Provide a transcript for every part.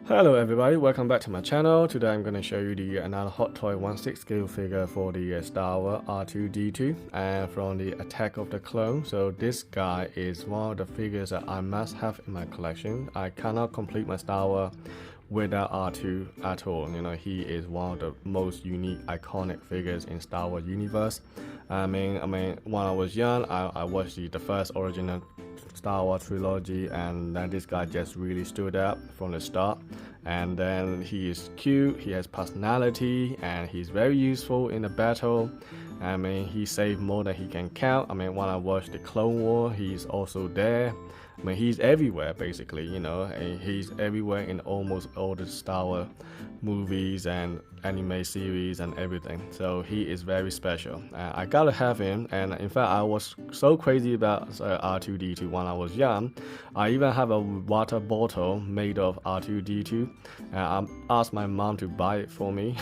Hello everybody, welcome back to my channel. Today I'm going to show you another Hot Toy 1/6 scale figure for the Star Wars R2-D2 and from the Attack of the Clone. So this guy is one of the figures that I must have in my collection. I cannot complete my Star Wars without R2 at all. You know, he is one of the most unique, iconic figures in Star Wars universe. I mean, when I was young, I watched the first original Star Wars trilogy, and then this guy just really stood out from the start. And then he is cute, he has personality, and he's very useful in the battle. I mean, he saved more than he can count. I mean, when I watched the Clone War, he's also there. I mean, he's everywhere basically, you know, he's everywhere in almost all the Star Wars movies and anime series and everything. So he is very special. I gotta have him, and in fact I was so crazy about R2-D2 when I was young. I even have a water bottle made of R2-D2. I asked my mom to buy it for me.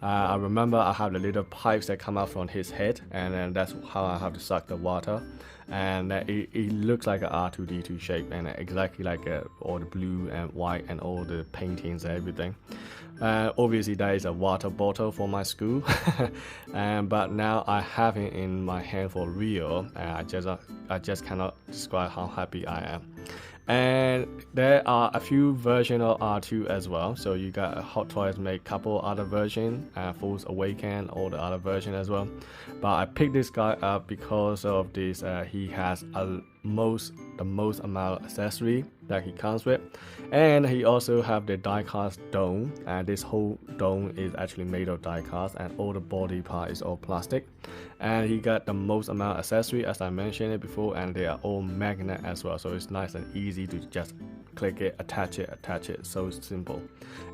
I remember I have the little pipes that come out from his head, and then that's how I have to suck the water. And it looks like an R2-D2 shape, and exactly like all the blue and white and all the paintings and everything. Obviously that is a water bottle for my school. But now I have it in my hand for real, and I just cannot describe how happy I am. And there are a few versions of R2 as well. So you got Hot Toys make couple other versions, Force Awaken, all the other versions as well. But I picked this guy up because of this. He has the most amount of accessory that he comes with, and he also have the die-cast dome. And this whole dome is actually made of die-cast, and all the body part is all plastic. And he got the most amount of accessory, as I mentioned it before, and they are all magnet as well. So it's nice and easy to just click it, attach it. So simple.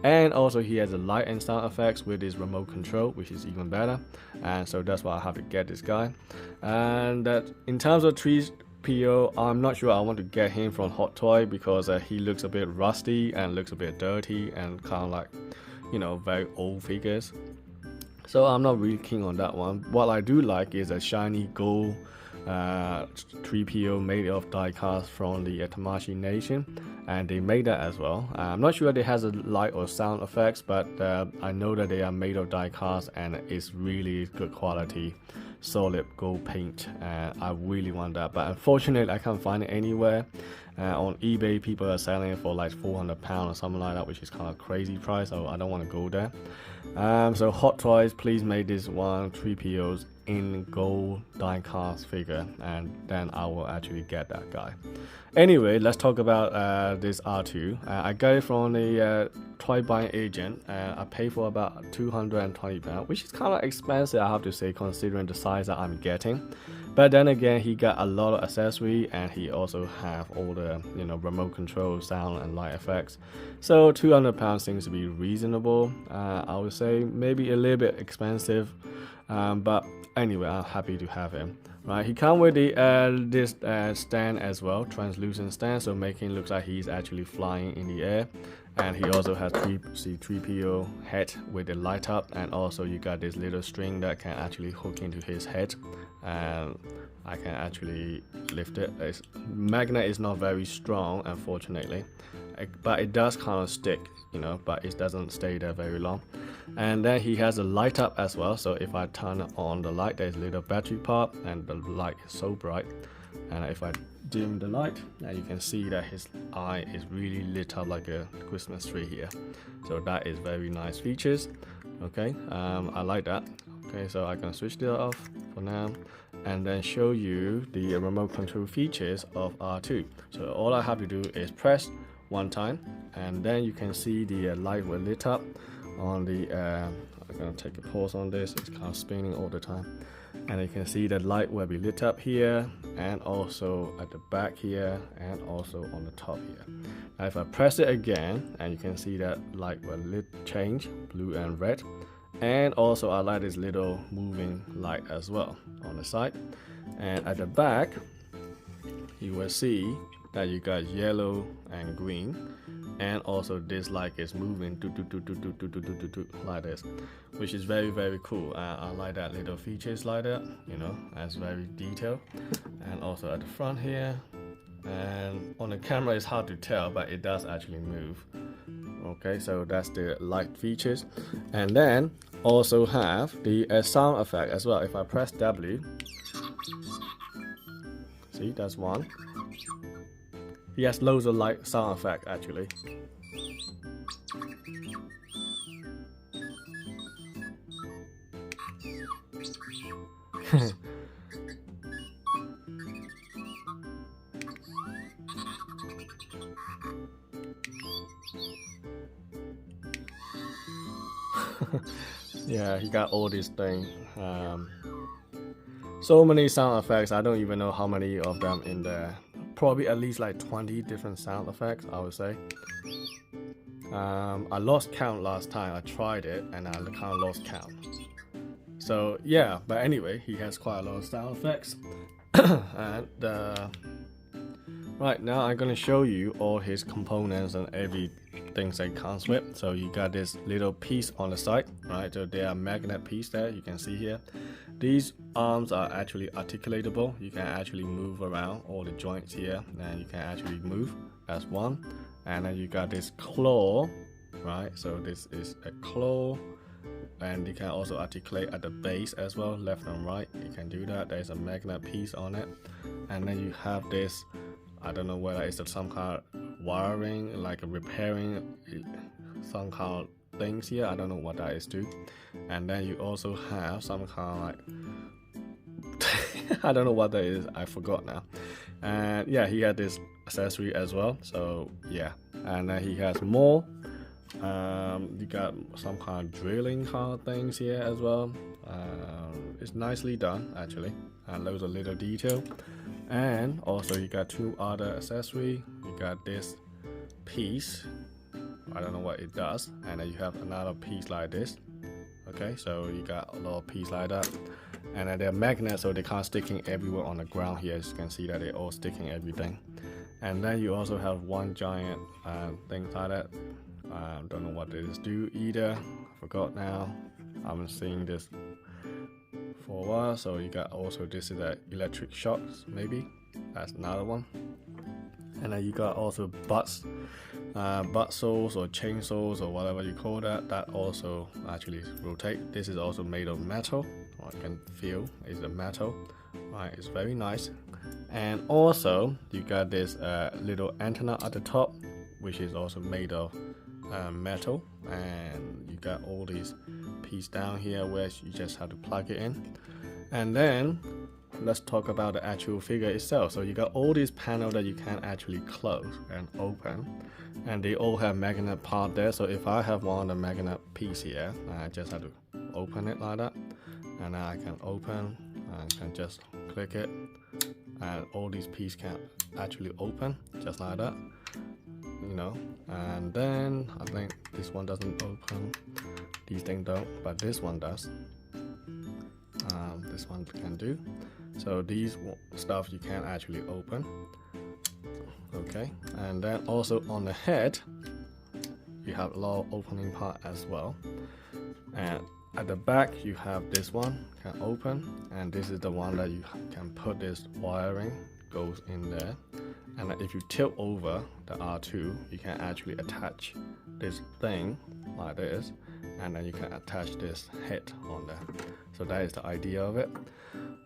And also he has a light and sound effects with his remote control, which is even better. And so that's why I have to get this guy. And in terms of 3PO, I'm not sure I want to get him from Hot Toy because he looks a bit rusty and looks a bit dirty and kind of like, you know, very old figures. So I'm not really keen on that one. What I do like is a shiny gold 3PO made of die-cast from the Tamashii Nation, and they made that as well. I'm not sure if it has a light or sound effects, but I know that they are made of die-cast and it's really good quality solid gold paint, and I really want that, but unfortunately I can't find it anywhere. On eBay people are selling it for like £400 or something like that, which is kind of crazy price, so I don't want to go there. So Hot Toys, please make this one 3POs in gold die-cast figure, and then I will actually get that guy. Anyway, let's talk about this R2. I got it from the toy buying agent. I paid for about £220, which is kind of expensive, I have to say, considering the size that I'm getting. But then again, he got a lot of accessory, and he also have all the, you know, remote control, sound and light effects. So £200 seems to be reasonable. I would say maybe a little bit expensive, but anyway, I'm happy to have him. Right, he comes with the this stand as well, translucent stand, so making it look like he's actually flying in the air. And he also has 3PO head with the light up, and also you got this little string that can actually hook into his head, and I can actually lift it. Magnet is not very strong, unfortunately, but it does kind of stick, you know, but it doesn't stay there very long. And then he has a light up as well, so if I turn on the light, there's a little battery part, and the light is so bright. And if I dim the light, and you can see that his eye is really lit up like a Christmas tree here. So that is very nice features. Okay, I like that. Okay, so I can switch that off for now, and then show you the remote control features of R2. So all I have to do is press one time, and then you can see the light will lit up on the I'm gonna take a pause on this, it's kind of spinning all the time, and you can see the light will be lit up here, and also at the back here, and also on the top here. Now if I press it again, and you can see that light will change blue and red, and also I like this little moving light as well on the side. And at the back you will see that you got yellow and green, and also this light is moving like this, which is very cool. I like that little features like that, you know, that's very detailed. And also at the front here, and on the camera it's hard to tell, but it does actually move. Okay, so that's the light features, and then also have the sound effect as well. If I press W, see, that's one. He has loads of light sound effect actually. Yeah, he got all these things. So many sound effects. I don't even know how many of them in there. Probably at least like 20 different sound effects, I would say. I lost count last time. I tried it and I kind of lost count. So yeah, but anyway, he has quite a lot of sound effects. And right now I'm gonna show you all his components and everything that comes with. So you got this little piece on the side, right? So there are magnet piece there, you can see here. These arms are actually articulatable. You can actually move around all the joints here, and you can actually move as one. And then you got this claw, right? So this is a claw, and you can also articulate at the base as well, left and right. You can do that. There's a magnet piece on it, and then you have this. I don't know whether it's some kind of wiring, like a repairing some kind of things here. I don't know what that is too. And then you also have some kind of like I don't know what that is. I forgot now. And yeah, he had this accessory as well. So yeah, and then he has more. You got some kind of drilling kind of things here as well. It's nicely done actually, and loads of little detail. And also you got two other accessories. You got this piece, I don't know what it does, and then you have another piece like this. Okay, so you got a little piece like that, and then they're magnets, so they can't sticking everywhere on the ground here. As you can see that they're all sticking everything. And then you also have one giant thing like that. Don't know what this do either. Forgot now. I haven't seen this for a while. So you got also this is electric shocks, maybe that's another one. And then you got also butt saws or chainsaws or whatever you call that. That also actually rotate. This is also made of metal. I can feel it's a metal. Right, it's very nice. And also you got this little antenna at the top, which is also made of metal. And you got all these pieces down here where you just have to plug it in. And then let's talk about the actual figure itself. So you got all these panels that you can actually close and open, and they all have magnet part there. So if I have one of the magnet piece here, I just have to open it like that, and now I can open and can just click it, and all these pieces can actually open just like that, you know. And then I think this one doesn't open, these things don't, but this one does. This one can do. So these stuff you can actually open. Okay, and then also on the head you have a lot of opening part as well. And at the back you have this one can open, and this is the one that you can put this wiring goes in there. And if you tilt over the R2, you can actually attach this thing like this, and then you can attach this head on there. So that is the idea of it.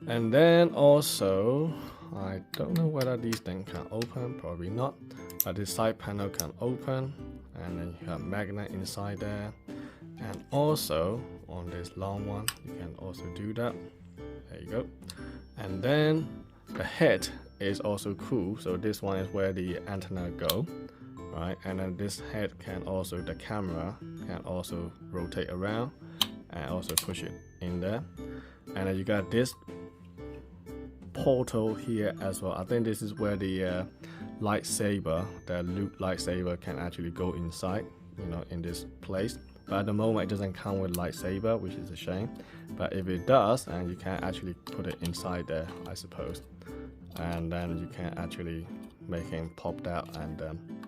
And then also, I don't know whether these things can open, probably not, but this side panel can open, and then you have magnet inside there. And also on this long one you can also do that. There you go. And then the head is also cool. So this one is where the antenna go, right? And then this head can also, the camera can also rotate around and also push it in there. And then you got this portal here as well. I think this is where the lightsaber, the loop lightsaber, can actually go inside, you know, in this place. But at the moment it doesn't come with lightsaber, which is a shame. But if it does, and you can actually put it inside there, I suppose. And then you can actually make him pop out and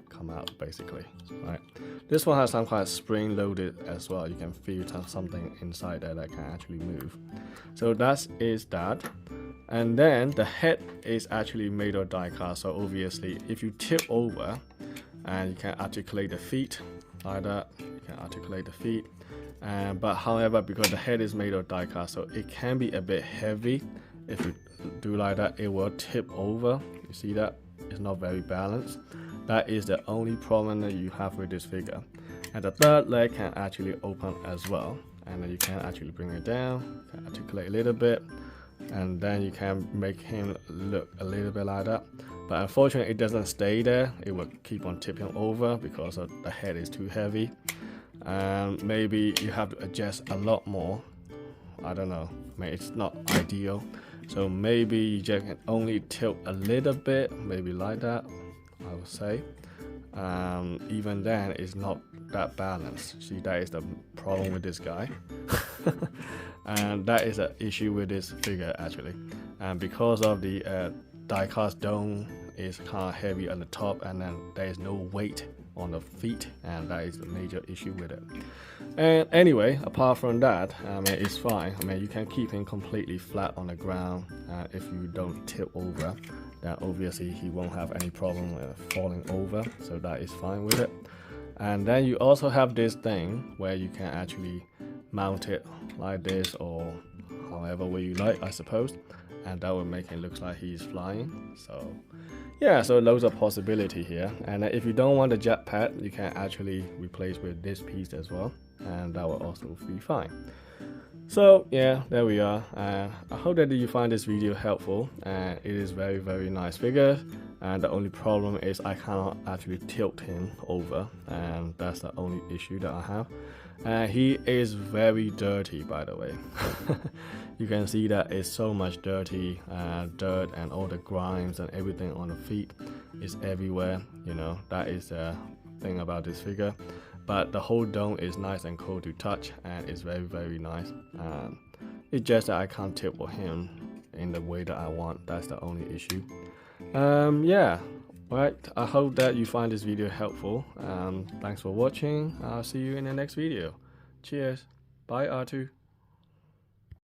come out basically, right? This one has some kind of spring loaded as well. You can feel something inside there that can actually move. So that is that. And then the head is actually made of die cast. So obviously if you tip over, and you can articulate the feet like that. You can articulate the feet. But however, because the head is made of die cast, so it can be a bit heavy. If you do like that, it will tip over. You see that? It's not very balanced. That is the only problem that you have with this figure. And the third leg can actually open as well. And then you can actually bring it down, you can articulate a little bit, and then you can make him look a little bit like that. But unfortunately, it doesn't stay there. It will keep on tipping over because of the head is too heavy. Maybe you have to adjust a lot more. I don't know. I mean, it's not ideal. So maybe you just can only tilt a little bit, maybe like that, I would say. Even then, it's not that balanced. See, that is the problem with this guy. And that is an issue with this figure actually. And because of the die-cast dome is kind of heavy on the top, and then there is no weight on the feet, and that is the major issue with it. And anyway, apart from that, I mean, it's fine. I mean, you can keep him completely flat on the ground. If you don't tip over, then obviously he won't have any problem falling over, so that is fine with it. And then you also have this thing where you can actually mount it like this, or however way you like, I suppose, and that will make it look like he's flying. So yeah, so loads of possibility here. And if you don't want the jetpack, you can actually replace with this piece as well, and that will also be fine. So yeah, there we are. I hope that you find this video helpful. It is very nice figure, and the only problem is I cannot actually tilt him over, and that's the only issue that I have. He is very dirty, by the way. You can see that it's so much dirty dirt, and all the grimes and everything on the feet is everywhere. You know, that is the thing about this figure. But the whole dome is nice and cool to touch, and it's very nice. It's just that I can't tilt for him in the way that I want. That's the only issue. Yeah, right. I hope that you find this video helpful. Thanks for watching. I'll see you in the next video. Cheers. Bye, R2.